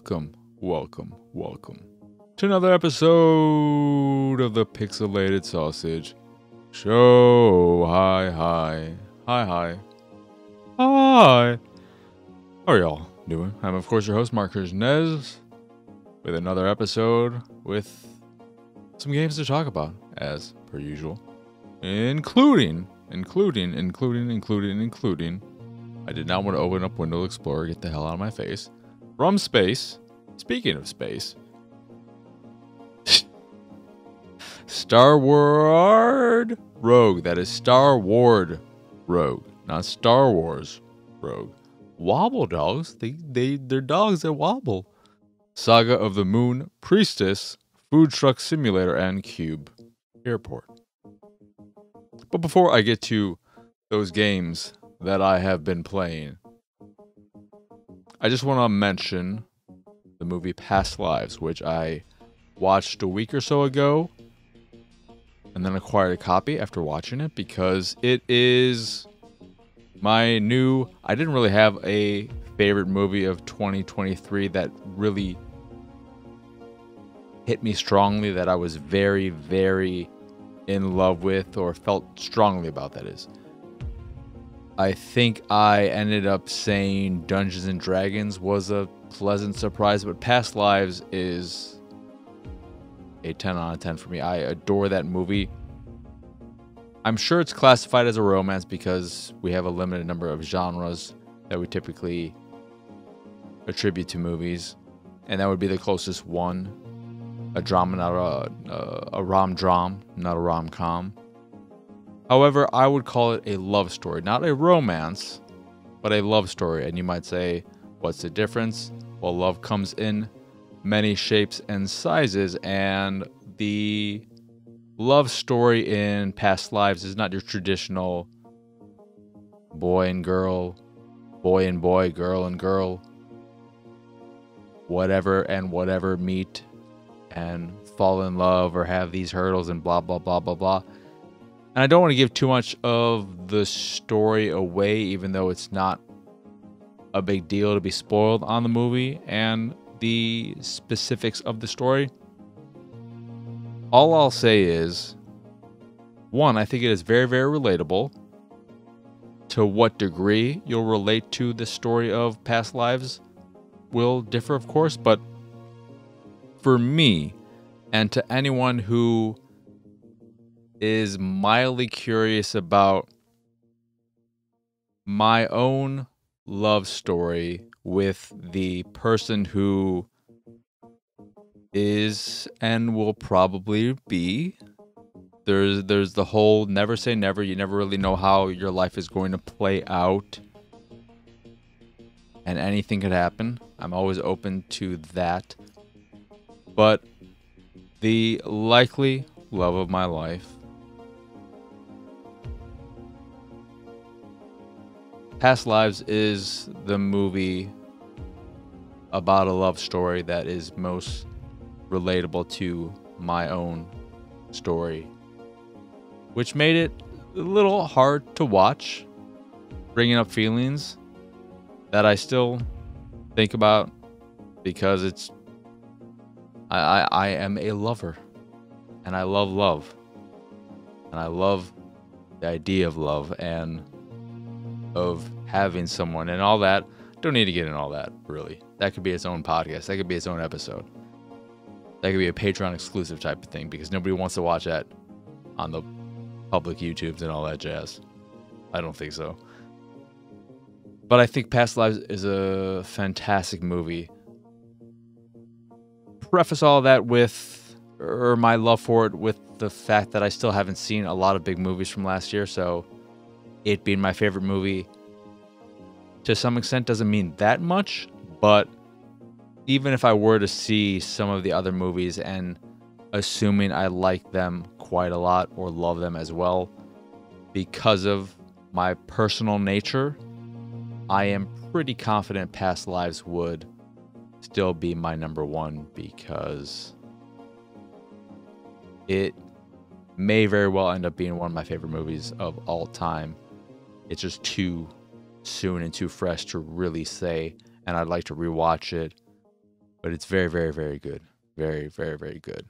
welcome to another episode of the Pixelated Sausage Show. Hi. How are y'all doing? I'm, of course, your host, Mark Nez, with another episode with some games to talk about, as per usual. Including. I did not want to open up Windows Explorer, get the hell out of my face. From space, speaking of space, Starward Rogue. That is Starward Rogue, not Star Wars Rogue. Wobbledogs, they're dogs that wobble. Saga of the Moon, Priestess, Food Truck Simulator, and Cube Airport. But before I get to those games that I have been playing, I just want to mention the movie Past Lives, which I watched a week or so ago and then acquired a copy after watching it because it is my new... I didn't really have a favorite movie of 2023 that really hit me strongly, that I was very, very in love with or felt strongly about, that is. I think I ended up saying Dungeons and Dragons was a pleasant surprise, but Past Lives is a 10 out of 10 for me. I adore that movie. I'm sure it's classified as a romance because we have a limited number of genres that we typically attribute to movies, and that would be the closest one. A drama, not a rom-dram, not a rom-com. However, I would call it a love story. Not a romance, but a love story. And you might say, what's the difference? Well, love comes in many shapes and sizes, and the love story in Past Lives is not your traditional boy and girl, boy and boy, girl and girl, whatever and whatever meet and fall in love or have these hurdles and blah, blah, blah, blah, blah. And I don't want to give too much of the story away, even though it's not a big deal to be spoiled on the movie and the specifics of the story. All I'll say is, one, I think it is very, very relatable. To what degree you'll relate to the story of Past Lives will differ, of course, but for me, and to anyone who is mildly curious about my own love story with the person who is and will probably be. There's the whole never say never. You never really know how your life is going to play out, and anything could happen. I'm always open to that. But the likely love of my life, Past Lives, is the movie about a love story that is most relatable to my own story, which made it a little hard to watch, bringing up feelings that I still think about because it's I am a lover, and I love love, and I love the idea of love and of having someone and all that. Don't need to get into all that, really. That could be its own podcast. That could be its own episode. That could be a Patreon exclusive type of thing because nobody wants to watch that on the public YouTubes and all that jazz. I don't think so. But I think Past Lives is a fantastic movie. Preface all that with, or my love for it, with the fact that I still haven't seen a lot of big movies from last year, so it being my favorite movie to some extent doesn't mean that much, but even if I were to see some of the other movies and assuming I like them quite a lot or love them as well, because of my personal nature, I am pretty confident Past Lives would still be my number one because it may very well end up being one of my favorite movies of all time. It's just too soon and too fresh to really say, and I'd like to rewatch it but it's very, very, very good. Very, very, very good.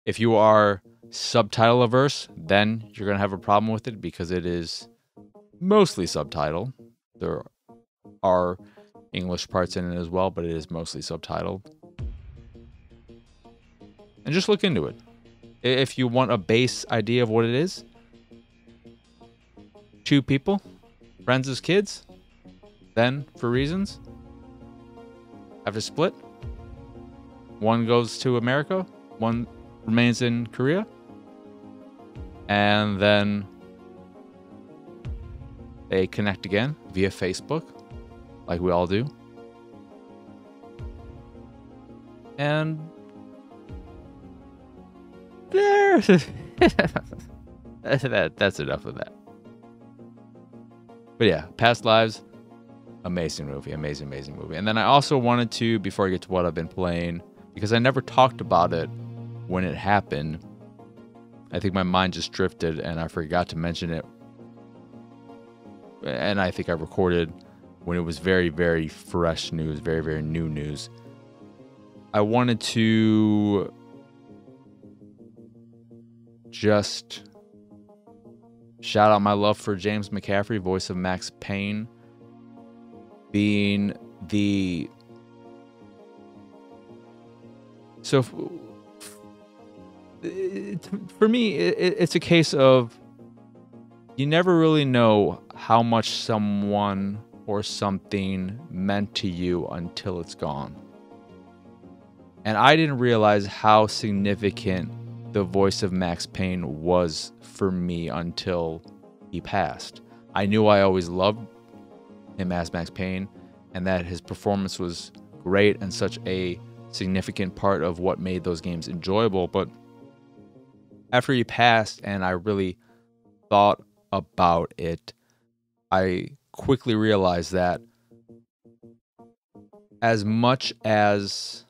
If you are subtitle averse, then you're going to have a problem with it because it is mostly subtitled. There are English parts in it as well, but it is mostly subtitled. And just look into it. If you want a base idea of what it is, 2 people, friends as kids, then for reasons, have to split. One goes to America, one remains in Korea, and then they connect again via Facebook, like we all do. And there, that's enough of that. But yeah, Past Lives, amazing movie, amazing movie. And then I also wanted to, before I get to what I've been playing, because I never talked about it when it happened, I think my mind just drifted and I forgot to mention it. And I think I recorded when it was very, very fresh news, very, very new news. I wanted to just shout out my love for James McCaffrey, voice of Max Payne, being the... So for me, it's a case of you never really know how much someone or something meant to you until it's gone. And I didn't realize how significant the voice of Max Payne was for me until he passed. I knew I always loved him as Max Payne and that his performance was great and such a significant part of what made those games enjoyable. But after he passed and I really thought about it, I quickly realized that as much as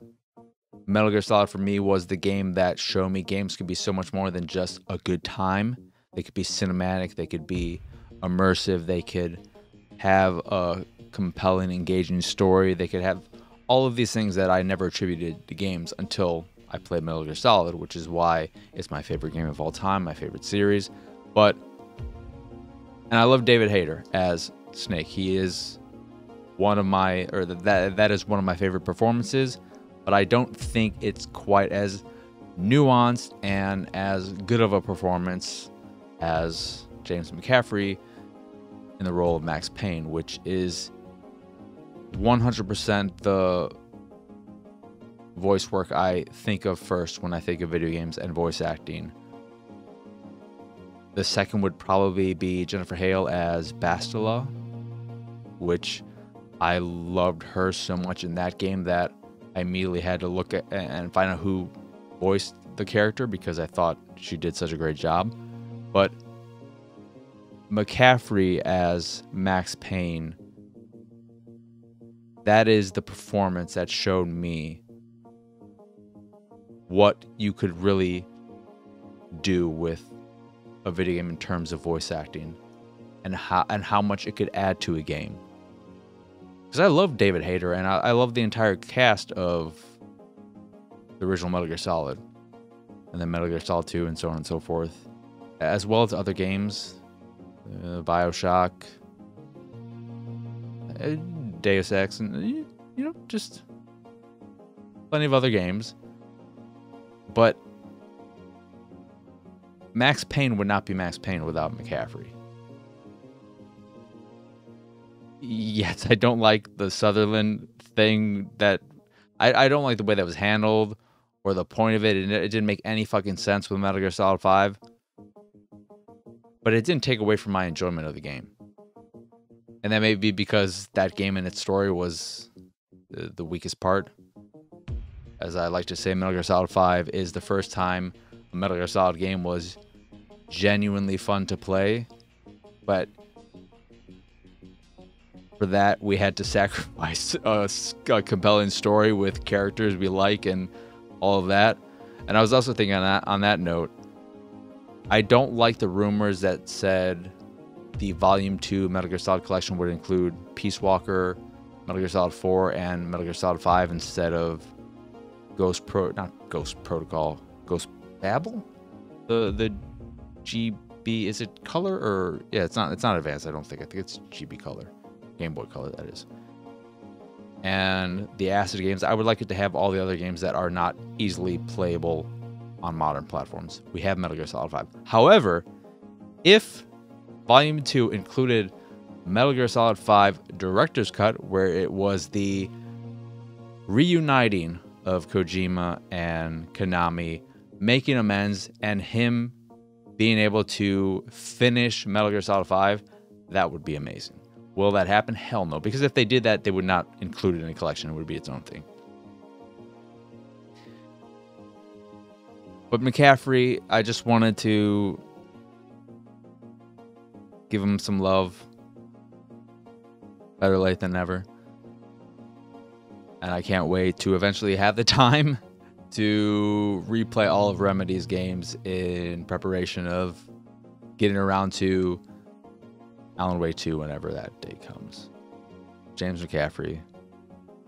Metal Gear Solid for me was the game that showed me games could be so much more than just a good time. They could be cinematic, they could be immersive, they could have a compelling, engaging story, they could have all of these things that I never attributed to games until I played Metal Gear Solid, which is why it's my favorite game of all time, my favorite series. And I love David Hayter as Snake. He is one of my, or that is one of my favorite performances, but I don't think it's quite as nuanced and as good of a performance as James McCaffrey in the role of Max Payne, which is 100% the voice work I think of first when I think of video games and voice acting. The second would probably be Jennifer Hale as Bastila, which I loved her so much in that game that I immediately had to look at and find out who voiced the character because I thought she did such a great job. But McCaffrey as Max Payne, that is the performance that showed me what you could really do with a video game in terms of voice acting and how much it could add to a game. Because I love David Hayter and I love the entire cast of the original Metal Gear Solid and then Metal Gear Solid 2 and so on and so forth, as well as other games, Bioshock, Deus Ex, and just plenty of other games. But Max Payne would not be Max Payne without McCaffrey. Yes, I don't like the Sutherland thing that... I don't like the way that was handled or the point of it. It didn't make any fucking sense with Metal Gear Solid 5. But it didn't take away from my enjoyment of the game. And that may be because that game and its story was the weakest part. As I like to say, Metal Gear Solid 5 is the first time a Metal Gear Solid game was genuinely fun to play. But for that, we had to sacrifice a compelling story with characters we like and all of that. And I was also thinking on that note, I don't like the rumors that said the Volume 2 Metal Gear Solid Collection would include Peace Walker, Metal Gear Solid 4, and Metal Gear Solid 5 instead of not Ghost Protocol, Ghost Babel? The GB, is it color or yeah, it's not advanced, I don't think. I think it's GB color. Game Boy Color, that is. And the Acid games, I would like it to have all the other games that are not easily playable on modern platforms. We have Metal Gear Solid 5. However, if Volume 2 included Metal Gear Solid 5 Director's Cut, where it was the reuniting of Kojima and Konami, making amends, and him being able to finish Metal Gear Solid 5, that would be amazing. Will that happen? Hell no. Because if they did that, they would not include it in a collection. It would be its own thing. But McCaffrey, I just wanted to give him some love. Better late than never. And I can't wait to eventually have the time to replay all of Remedy's games in preparation of getting around to Alan Wake 2 whenever that day comes. James McCaffrey,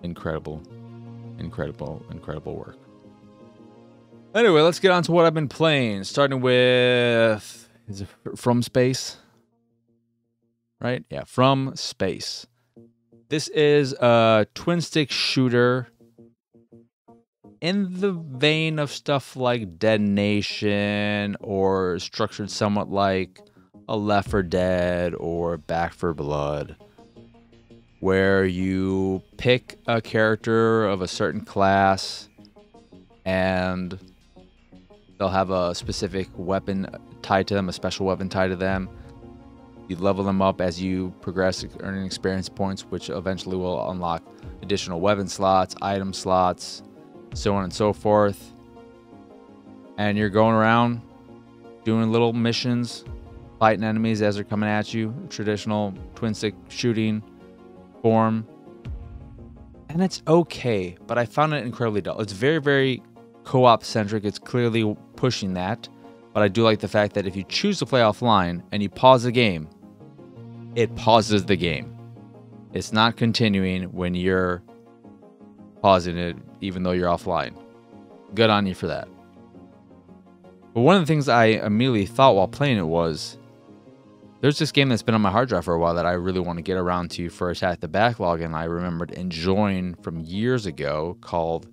incredible work. Anyway, let's get on to what I've been playing. Starting with, is it From Space? Right? Yeah, From Space. This is a twin stick shooter in the vein of stuff like Dead Nation, or structured somewhat like a Left 4 Dead or Back 4 Blood, where you pick a character of a certain class and they'll have a specific weapon tied to them, a special weapon tied to them. You level them up as you progress, earning experience points, which eventually will unlock additional weapon slots, item slots, so on and so forth. And you're going around doing little missions, fighting enemies as they're coming at you, traditional twin stick shooting form. And it's okay, but I found it incredibly dull. It's very, very co-op centric. It's clearly pushing that, but I do like the fact that if you choose to play offline and you pause the game, it pauses the game. It's not continuing when you're pausing it, even though you're offline. Good on you for that. But one of the things I immediately thought while playing it was, there's this game that's been on my hard drive for a while that I really want to get around to for Attack the Backlog, and I remembered enjoying from years ago, called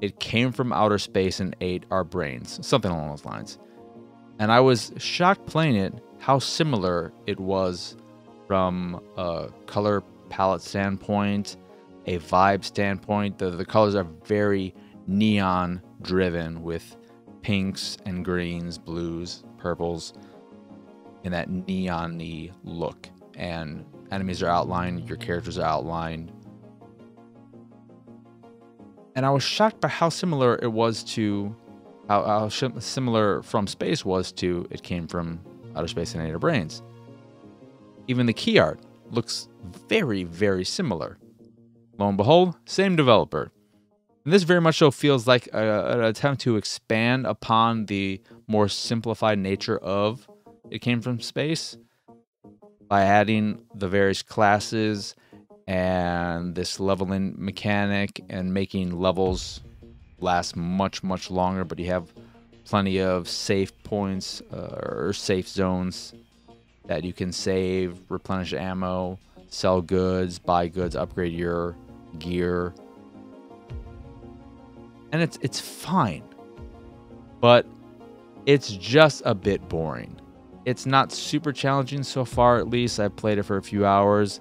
It Came from Outer Space and Ate Our Brains, something along those lines. And I was shocked playing it how similar it was from a color palette standpoint, a vibe standpoint. The colors are very neon driven with pinks and greens, blues, purples, in that neon-y look. And enemies are outlined, your characters are outlined. And I was shocked by how similar it was to, how similar From Space was to It Came from Outer Space and Ate Our Brains. Even the key art looks very, very similar. Lo and behold, same developer. And this very much so feels like an attempt to expand upon the more simplified nature of It Came from Space by adding the various classes and this leveling mechanic and making levels last much, much longer, but you have plenty of save points or safe zones that you can save, replenish ammo, sell goods, buy goods, upgrade your gear. And it's fine, but it's just a bit boring. It's not super challenging so far, at least. I played it for a few hours,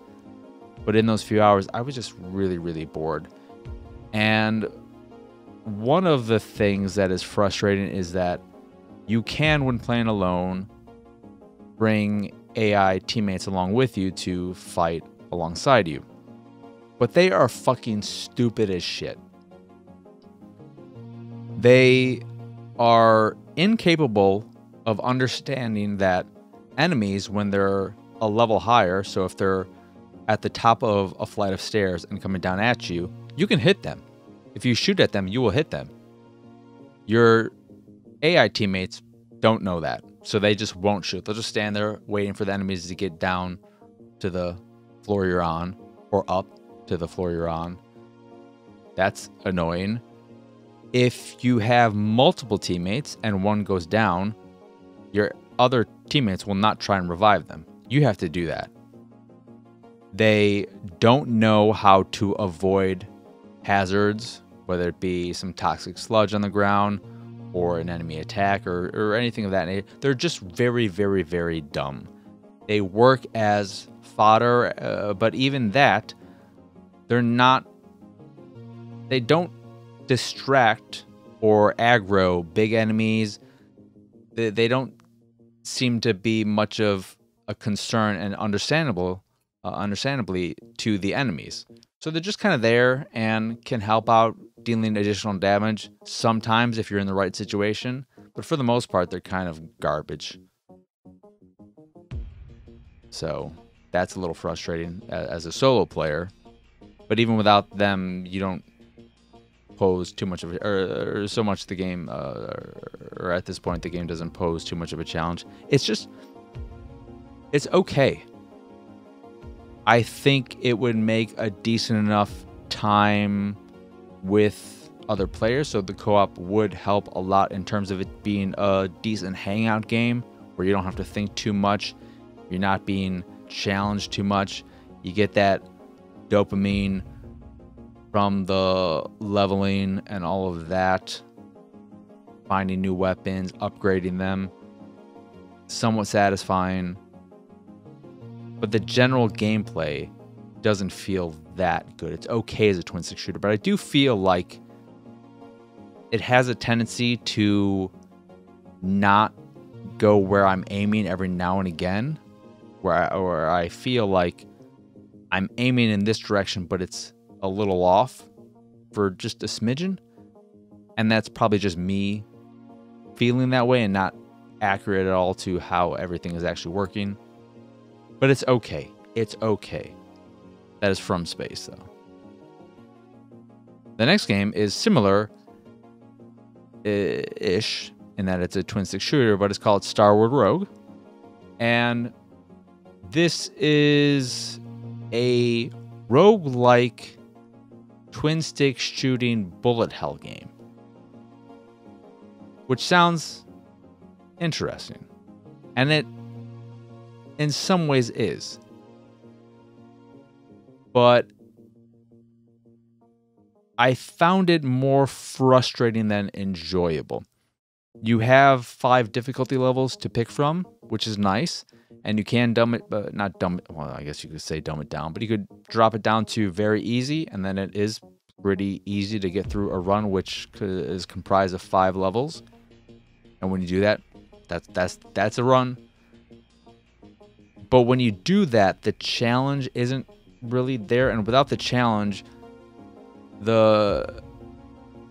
but in those few hours, I was just really, really bored. And one of the things that is frustrating is that you can, when playing alone, bring AI teammates along with you to fight alongside you. But they are fucking stupid as shit. They are incapable of understanding that enemies, when they're a level higher, so if they're at the top of a flight of stairs and coming down at you, you can hit them. If you shoot at them, you will hit them. Your AI teammates don't know that, so they just won't shoot. They'll just stand there waiting for the enemies to get down to the floor you're on, or up to the floor you're on. That's annoying. If you have multiple teammates and one goes down, your other teammates will not try and revive them. You have to do that. They don't know how to avoid hazards, whether it be some toxic sludge on the ground or an enemy attack or anything of that nature. They're just very, very, very dumb. They work as fodder, but even that, they don't distract or aggro big enemies. They don't seem to be much of a concern, and understandably to the enemies. So they're just kind of there and can help out dealing additional damage sometimes if you're in the right situation, but for the most part they're kind of garbage. So that's a little frustrating as a solo player, but even without them you don't pose too much of or so much the game or at this point the game doesn't pose too much of a challenge. It's okay. I think it would make a decent enough time with other players, so the co-op would help a lot in terms of it being a decent hangout game where you don't have to think too much, you're not being challenged too much, you get that dopamine from the leveling and all of that, finding new weapons, upgrading them, somewhat satisfying. But the general gameplay doesn't feel that good. It's okay as a twin-stick shooter, but I do feel like it has a tendency to not go where I'm aiming every now and again, where I feel like I'm aiming in this direction, but it's a little off for just a smidgen. And that's probably just me feeling that way and not accurate at all to how everything is actually working. But it's okay. It's okay. That is From Space, though. The next game is similar-ish in that it's a twin-stick shooter, but it's called Starward Rogue. And this is a roguelike twin-stick shooting bullet hell game, which sounds interesting. And it in some ways is. But I found it more frustrating than enjoyable. You have 5 difficulty levels to pick from, which is nice. And you can dumb it, but not dumb it. Well, I guess you could say dumb it down, but you could drop it down to very easy. And then it is pretty easy to get through a run, which is comprised of 5 levels. And when you do that, that's a run. But when you do that, the challenge isn't really there. And without the challenge, the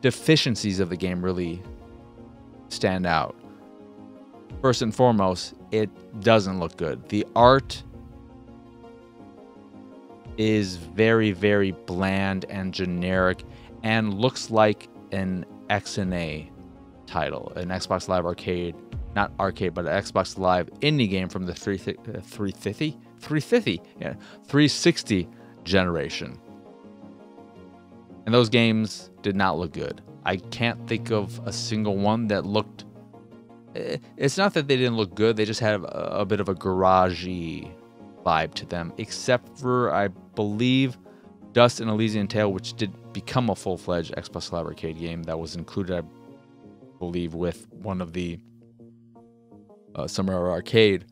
deficiencies of the game really stand out. First and foremost, it doesn't look good. The art is very, very bland and generic and looks like an XNA title, an Xbox Live Arcade. Not arcade, but an Xbox Live indie game from the 360 generation. And those games did not look good. I can't think of a single one that looked... It's not that they didn't look good, they just had a bit of a garagey vibe to them, except for, I believe, Dust and Elysian Tale, which did become a full-fledged Xbox Live Arcade game that was included, I believe, with one of the Summer Arcade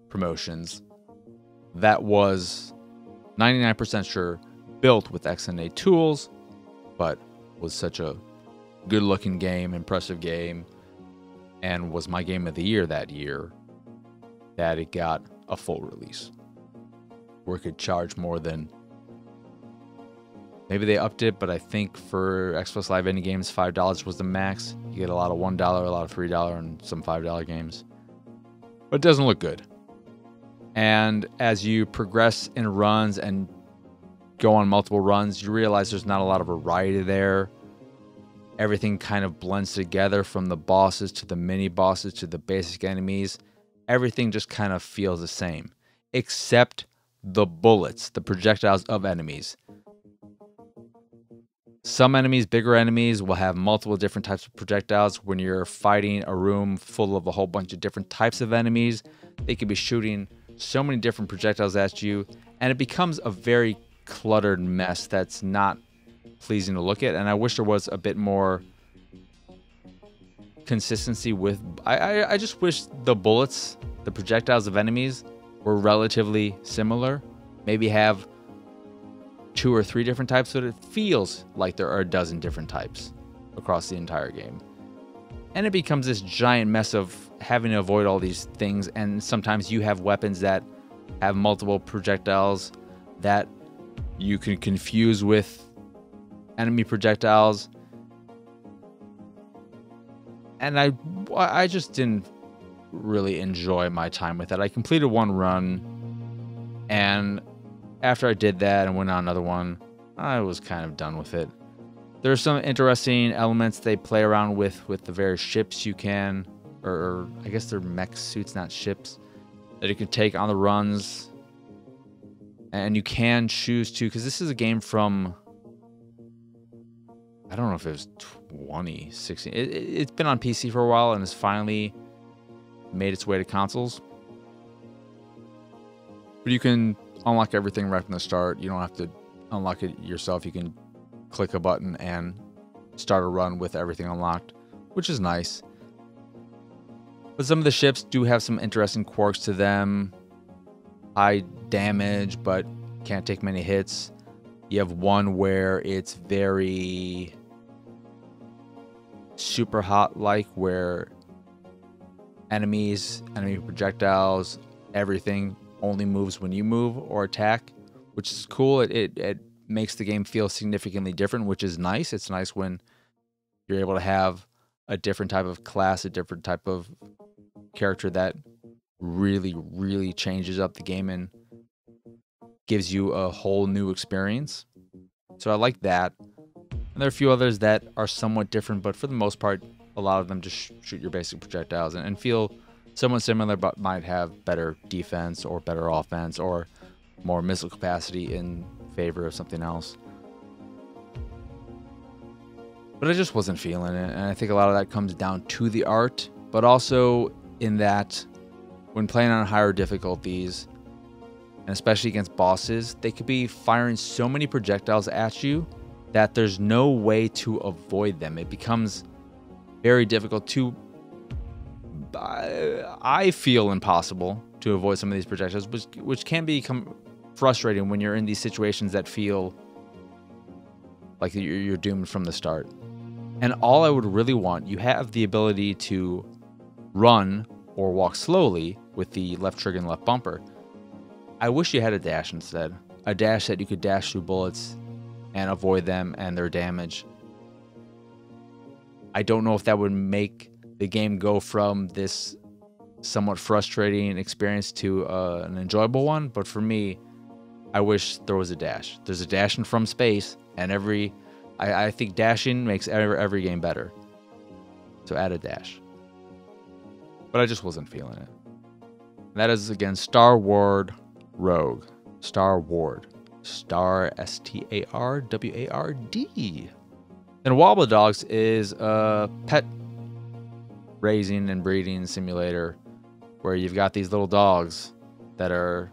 promotions. That was 99% sure built with XNA tools, but was such a good-looking game, impressive game, and was my game of the year that year, that it got a full release, where it could charge more than... Maybe they upped it, but I think for Xbox Live Indie games, $5 was the max. You get a lot of $1, a lot of $3, and some $5 games. But it doesn't look good. And as you progress in runs and go on multiple runs, you realize there's not a lot of variety there. Everything kind of blends together, from the bosses to the mini-bosses to the basic enemies. Everything just kind of feels the same, except the bullets, the projectiles of enemies. Some enemies, bigger enemies, will have multiple different types of projectiles. When you're fighting a room full of a whole bunch of different types of enemies, they could be shooting so many different projectiles at you, and it becomes a very cluttered mess that's not pleasing to look at. And I wish there was a bit more consistency with... I just wish the bullets, the projectiles of enemies, were relatively similar. Maybe have 2 or 3 different types, but it feels like there are a dozen different types across the entire game. And it becomes this giant mess of having to avoid all these things, and sometimes you have weapons that have multiple projectiles that you can confuse with enemy projectiles. And I just didn't really enjoy my time with it. I completed one run, and after I did that and went on another one, I was kind of done with it. There's some interesting elements they play around with the various ships you can, or I guess they're mech suits, not ships, that you can take on the runs. And you can choose to, because this is a game from, I don't know if it was 2016. It's been on PC for a while and has finally made its way to consoles. But you can unlock everything right from the start. You don't have to unlock it yourself. You can click a button and start a run with everything unlocked, which is nice. But some of the ships do have some interesting quirks to them. High damage, but can't take many hits. You have one where it's very super hot like, where enemy projectiles, everything only moves when you move or attack, which is cool. It makes the game feel significantly different, which is nice. It's nice when you're able to have a different type of class, a different type of character that really, really changes up the game and gives you a whole new experience. So I like that. And there are a few others that are somewhat different, but for the most part, a lot of them just shoot your basic projectiles and feel somewhat similar, but might have better defense or better offense or more missile capacity in favor of something else. But I just wasn't feeling it, and I think a lot of that comes down to the art, but also in that when playing on higher difficulties, and especially against bosses, they could be firing so many projectiles at you that there's no way to avoid them. It becomes very difficult to, I feel, impossible to avoid some of these projectiles, which can become frustrating when you're in these situations that feel like you're doomed from the start. And all I would really want, you have the ability to run or walk slowly with the left trigger and left bumper. I wish you had a dash instead. A dash that you could dash through bullets and avoid them and their damage. I don't know if that would make the game go from this somewhat frustrating experience to an enjoyable one, but for me, I wish there was a dash. There's a dash in From Space, and I think dashing makes every game better. So add a dash. But I just wasn't feeling it. That is, again, Starward Rogue. Starward. Star, S-T-A-R-W-A-R-D. And Wobbledogs is a pet raising and breeding simulator where you've got these little dogs that are,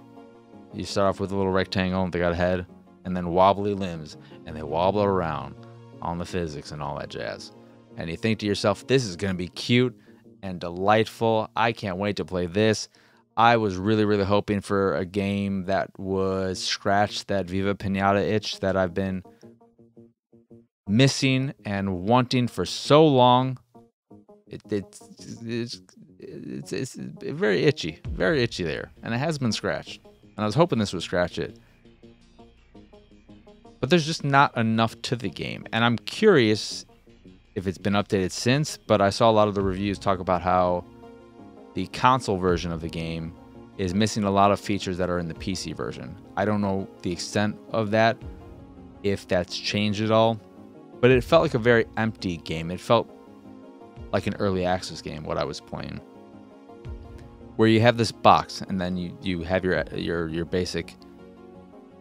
you start off with a little rectangle and they got a head and then wobbly limbs and they wobble around on the physics and all that jazz. And you think to yourself, this is going to be cute and delightful. I can't wait to play this. I was really, really hoping for a game that would scratch that Viva Pinata itch that I've been missing and wanting for so long. It's very itchy there, and it has been scratched. And I was hoping this would scratch it. But there's just not enough to the game, and I'm curious if it's been updated since, but I saw a lot of the reviews talk about how the console version of the game is missing a lot of features that are in the PC version. I don't know the extent of that, if that's changed at all, but it felt like a very empty game. It felt like an early access game, what I was playing, where you have this box and then you have your basic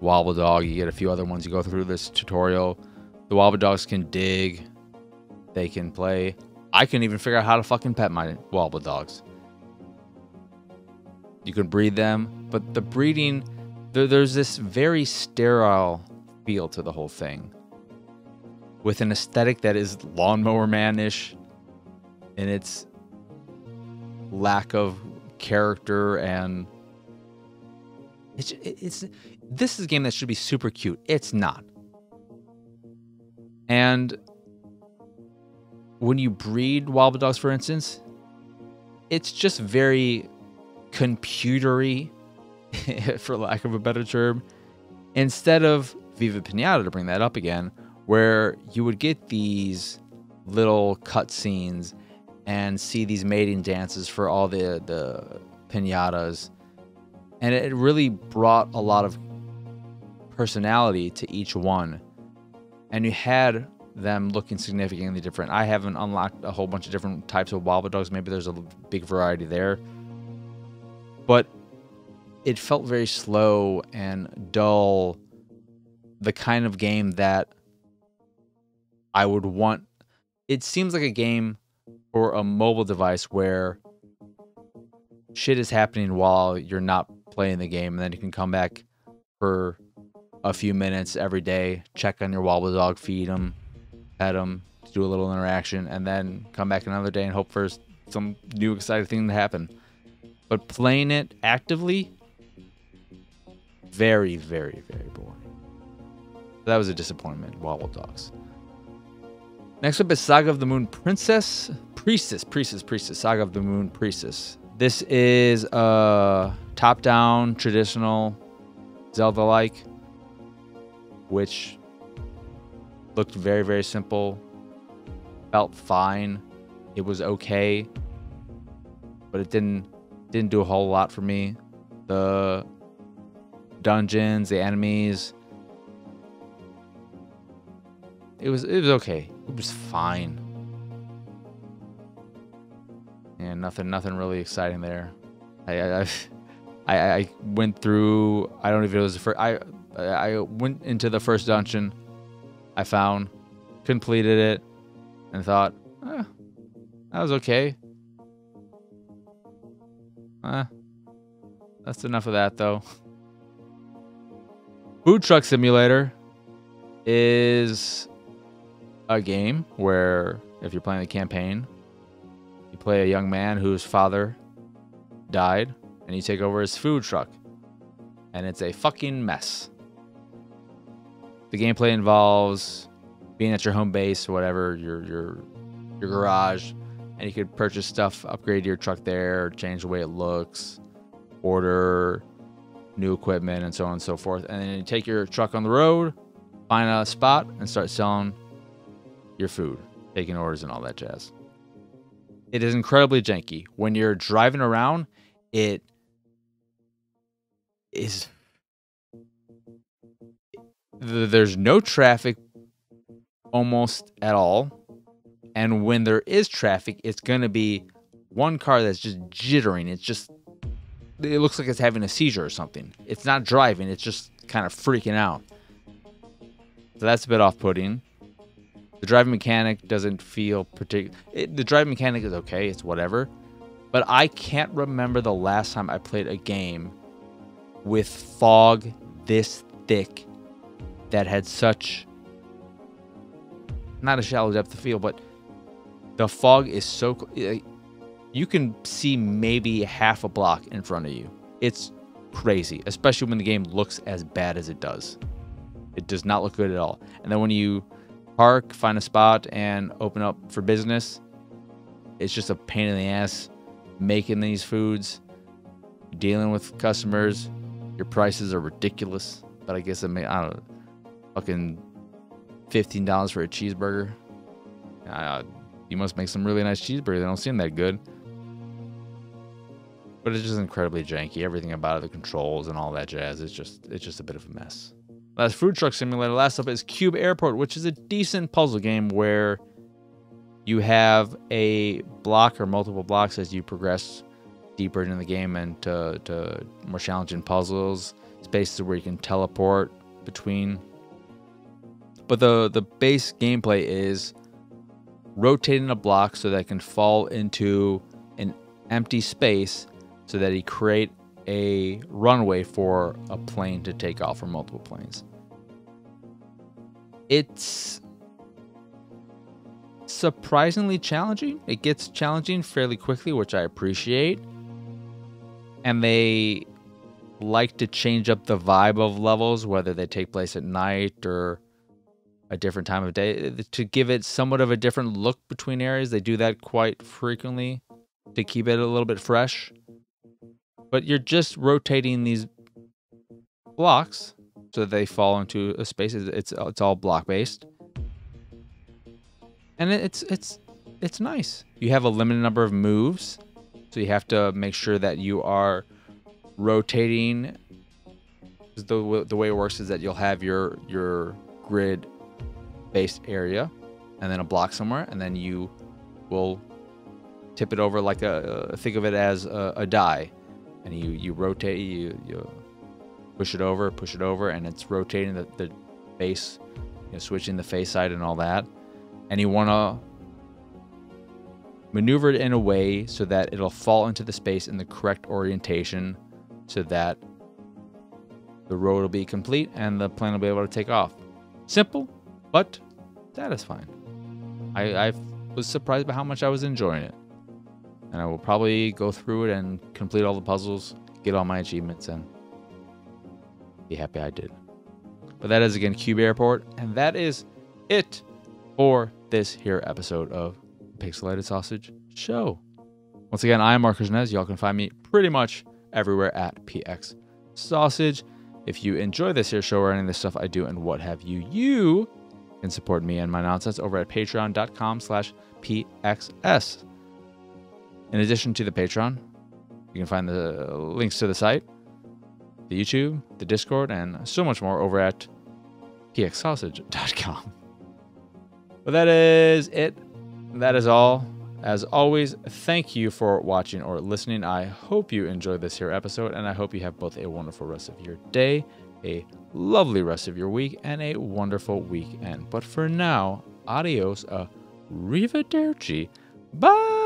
Wobbledog. You get a few other ones. You go through this tutorial. The Wobbledogs can dig. They can play. I couldn't even figure out how to fucking pet my Wobbledogs. You can breed them, but the breeding, there's this very sterile feel to the whole thing, with an aesthetic that is Lawnmower Man-ish in its lack of character, and this is a game that should be super cute. It's not. And when you breed Wobbledogs, for instance, it's just very computery, for lack of a better term, instead of Viva Pinata, to bring that up again, where you would get these little cutscenes and see these mating dances for all the pinatas, and it really brought a lot of personality to each one, and you had them looking significantly different. I haven't unlocked a whole bunch of different types of Wobbledogs. Maybe there's a big variety there, but it felt very slow and dull, the kind of game that I would want. It seems like a game for a mobile device where shit is happening while you're not playing the game, and then you can come back for a few minutes every day, check on your Wobbledog, feed them, pet them, do a little interaction, and then come back another day and hope for some new exciting thing to happen. But playing it actively, very, very, very boring. That was a disappointment, Wobbledogs. Next up is Saga of the Moon Priestess. Saga of the Moon Priestess. This is a top-down, traditional Zelda-like, which looked very, very simple. Felt fine. It was okay, but it didn't do a whole lot for me. The dungeons, the enemies, it was okay. It was fine. And nothing really exciting there. I went through. I don't know if it was the first. I went into the first dungeon. I found, completed it, and thought, that was okay. That's enough of that, though. Food Truck Simulator is a game where, if you're playing the campaign, you play a young man whose father died, and you take over his food truck, and it's a fucking mess. The gameplay involves being at your home base, or whatever, your garage, and you could purchase stuff, upgrade your truck there, change the way it looks, order new equipment, and so on and so forth. And then you take your truck on the road, find a spot, and start selling your food, taking orders and all that jazz. It is incredibly janky. When you're driving around, it is... There's no traffic almost at all. And when there is traffic, it's going to be one car that's just jittering. It looks like it's having a seizure or something. It's not driving. It's just kind of freaking out. So that's a bit off-putting. The driving mechanic doesn't feel particular. The driving mechanic is okay. It's whatever. But I can't remember the last time I played a game with fog this thick that had such, not a shallow depth of field, but the fog is so, you can see maybe half a block in front of you. It's crazy, especially when the game looks as bad as it does. It does not look good at all. And then when you park, find a spot, and open up for business, it's just a pain in the ass making these foods, dealing with customers. Your prices are ridiculous, but I guess I don't know, fucking $15 for a cheeseburger. You must make some really nice cheeseburgers. They don't seem that good. But it's just incredibly janky. Everything about it, the controls and all that jazz, it's just a bit of a mess. That's Food Truck Simulator. Last up is Cube Airport, which is a decent puzzle game where you have a block or multiple blocks as you progress deeper into the game and to more challenging puzzles, spaces where you can teleport between But the base gameplay is rotating a block so that it can fall into an empty space so that you create a runway for a plane to take off, or multiple planes. It's surprisingly challenging. It gets challenging fairly quickly, which I appreciate. And they like to change up the vibe of levels, whether they take place at night or a different time of day, to give it somewhat of a different look between areas. They do that quite frequently to keep it a little bit fresh. But you're just rotating these blocks so that they fall into a space. It's all block based, and it's nice. You have a limited number of moves, so you have to make sure that you are rotating. The way it works is that you'll have your grid based area and then a block somewhere, and then you will tip it over like think of it as a die, and you rotate, you push it over, and it's rotating the base, switching the face side and all that. And you want to maneuver it in a way so that it'll fall into the space in the correct orientation so that the road will be complete and the plane will be able to take off. Simple, but satisfying. I was surprised by how much I was enjoying it. And I will probably go through it and complete all the puzzles, get all my achievements, and be happy I did. But that is, again, Cube Airport, and that is it for this here episode of Pixelated Sausage Show. Once again, I am Marcus Nez. Y'all can find me pretty much everywhere at PX Sausage. If you enjoy this here show or any of the stuff I do and what have you, you can support me and my nonsense over at patreon.com/PXS. In addition to the Patreon, you can find the links to the site, the YouTube, the Discord, and so much more over at pxsausage.com. But that is it. That is all. As always, thank you for watching or listening. I hope you enjoyed this here episode, and I hope you have both a wonderful rest of your day, a lovely rest of your week, and a wonderful weekend. But for now, adios, arrivederci, bye!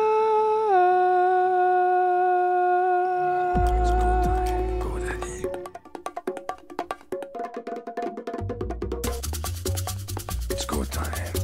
It's go time.